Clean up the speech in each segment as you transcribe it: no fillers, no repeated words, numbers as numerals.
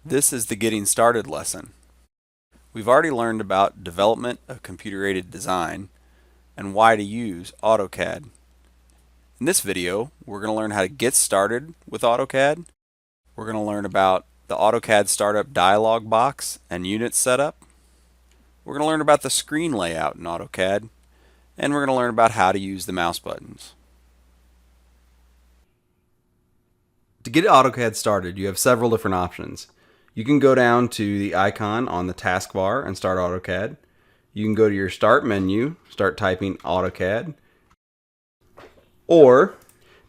This is the Getting Started lesson. We've already learned about development of computer-aided design and why to use AutoCAD. In this video, we're going to learn how to get started with AutoCAD. We're going to learn about the AutoCAD Startup dialog box and unit setup. We're going to learn about the screen layout in AutoCAD, and we're going to learn about how to use the mouse buttons. To get AutoCAD started, you have several different options. You can go down to the icon on the taskbar and start AutoCAD. You can go to your Start menu, start typing AutoCAD. Or,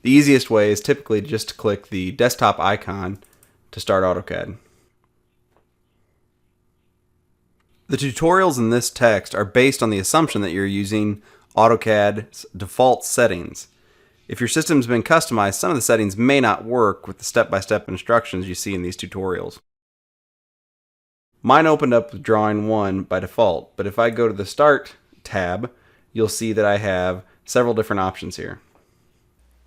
the easiest way is typically just to click the desktop icon to start AutoCAD. The tutorials in this text are based on the assumption that you're using AutoCAD's default settings. If your system's been customized, some of the settings may not work with the step-by-step instructions you see in these tutorials. Mine opened up with Drawing 1 by default, but if I go to the Start tab, you'll see that I have several different options here.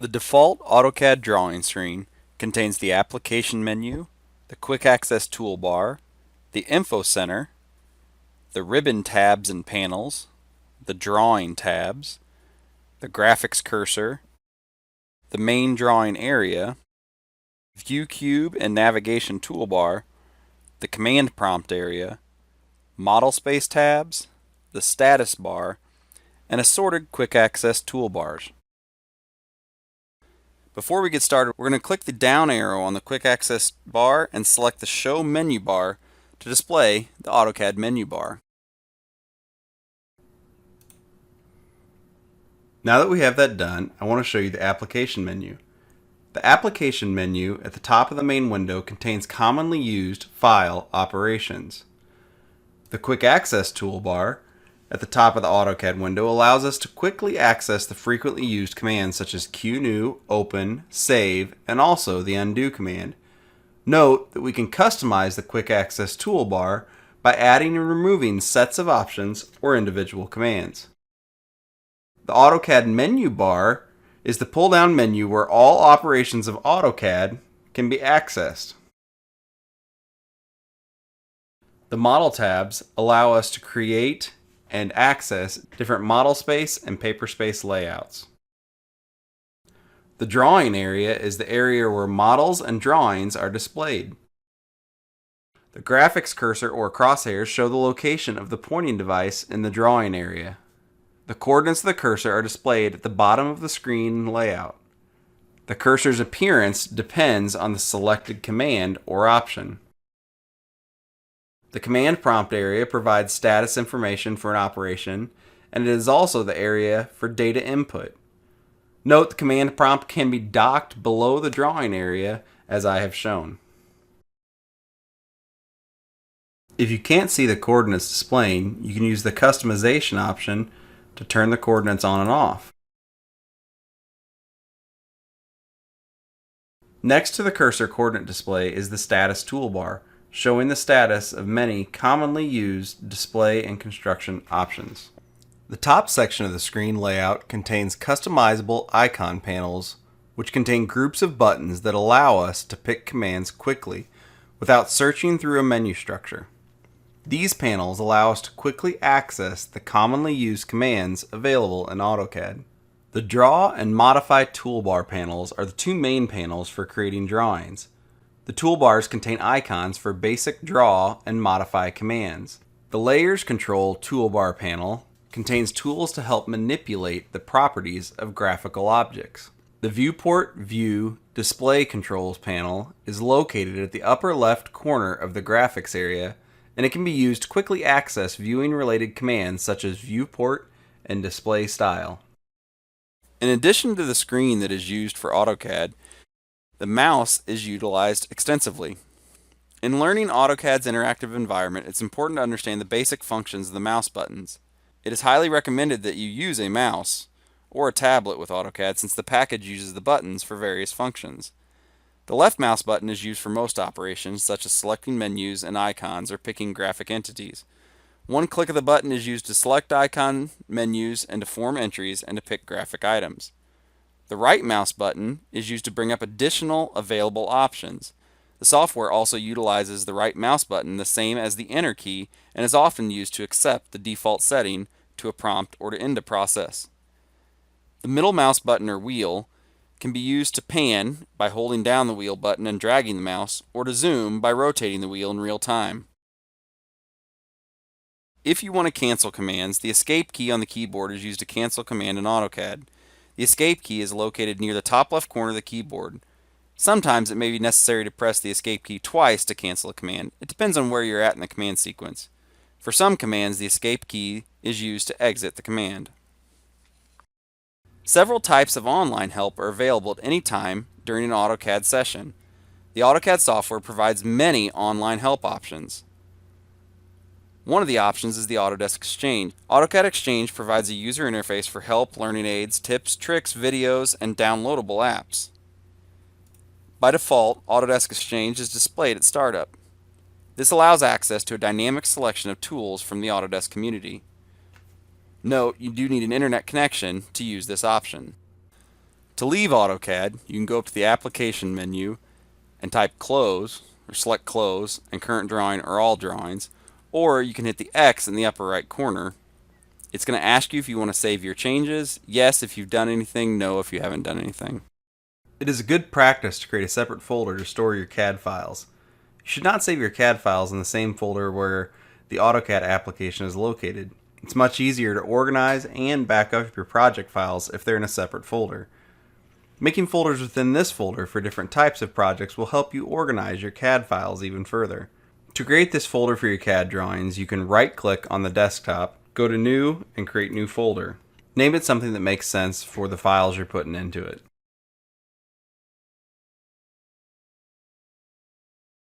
The default AutoCAD drawing screen contains the Application menu, the Quick Access toolbar, the Info Center, the ribbon tabs and panels, the Drawing tabs, the Graphics cursor, the main drawing area, View Cube and Navigation toolbar, the Command Prompt area, Model Space tabs, the Status bar, and assorted Quick Access toolbars. Before we get started, we're going to click the down arrow on the Quick Access bar and select the Show Menu Bar to display the AutoCAD menu bar. Now that we have that done, I want to show you the Application menu. The Application menu at the top of the main window contains commonly used file operations. The Quick Access toolbar at the top of the AutoCAD window allows us to quickly access the frequently used commands such as QNew, Open, Save, and also the Undo command. Note that we can customize the Quick Access toolbar by adding and removing sets of options or individual commands. The AutoCAD menu bar is the pull-down menu where all operations of AutoCAD can be accessed. The model tabs allow us to create and access different model space and paper space layouts. The drawing area is the area where models and drawings are displayed. The graphics cursor or crosshairs show the location of the pointing device in the drawing area. The coordinates of the cursor are displayed at the bottom of the screen layout. The cursor's appearance depends on the selected command or option. The command prompt area provides status information for an operation, and it is also the area for data input. Note the command prompt can be docked below the drawing area, as I have shown. If you can't see the coordinates displaying, you can use the customization option to turn the coordinates on and off. Next to the cursor coordinate display is the Status toolbar, showing the status of many commonly used display and construction options. The top section of the screen layout contains customizable icon panels, which contain groups of buttons that allow us to pick commands quickly without searching through a menu structure. These panels allow us to quickly access the commonly used commands available in AutoCAD. The Draw and Modify toolbar panels are the two main panels for creating drawings. The toolbars contain icons for basic draw and modify commands. The Layers Control toolbar panel contains tools to help manipulate the properties of graphical objects. The Viewport View Display Controls panel is located at the upper left corner of the graphics area, and it can be used to quickly access viewing-related commands such as viewport and display style. In addition to the screen that is used for AutoCAD, the mouse is utilized extensively. In learning AutoCAD's interactive environment, it's important to understand the basic functions of the mouse buttons. It is highly recommended that you use a mouse or a tablet with AutoCAD since the package uses the buttons for various functions. The left mouse button is used for most operations, such as selecting menus and icons or picking graphic entities. One click of the button is used to select icon menus and to form entries and to pick graphic items. The right mouse button is used to bring up additional available options. The software also utilizes the right mouse button the same as the Enter key and is often used to accept the default setting to a prompt or to end a process. The middle mouse button or wheel can be used to pan by holding down the wheel button and dragging the mouse, or to zoom by rotating the wheel in real time. If you want to cancel commands, the Escape key on the keyboard is used to cancel a command in AutoCAD. The Escape key is located near the top left corner of the keyboard. Sometimes it may be necessary to press the Escape key twice to cancel a command. It depends on where you're at in the command sequence. For some commands, the Escape key is used to exit the command. Several types of online help are available at any time during an AutoCAD session. The AutoCAD software provides many online help options. One of the options is the Autodesk Exchange. AutoCAD Exchange provides a user interface for help, learning aids, tips, tricks, videos, and downloadable apps. By default, Autodesk Exchange is displayed at startup. This allows access to a dynamic selection of tools from the Autodesk community. Note, you do need an internet connection to use this option. To leave AutoCAD, you can go up to the Application menu and type Close, or select Close and Current Drawing or All Drawings, or you can hit the X in the upper right corner. It's going to ask you if you want to save your changes, yes if you've done anything, no if you haven't done anything. It is a good practice to create a separate folder to store your CAD files. You should not save your CAD files in the same folder where the AutoCAD application is located. It's much easier to organize and back up your project files if they're in a separate folder. Making folders within this folder for different types of projects will help you organize your CAD files even further. To create this folder for your CAD drawings, you can right-click on the desktop, go to New, and create New Folder. Name it something that makes sense for the files you're putting into it.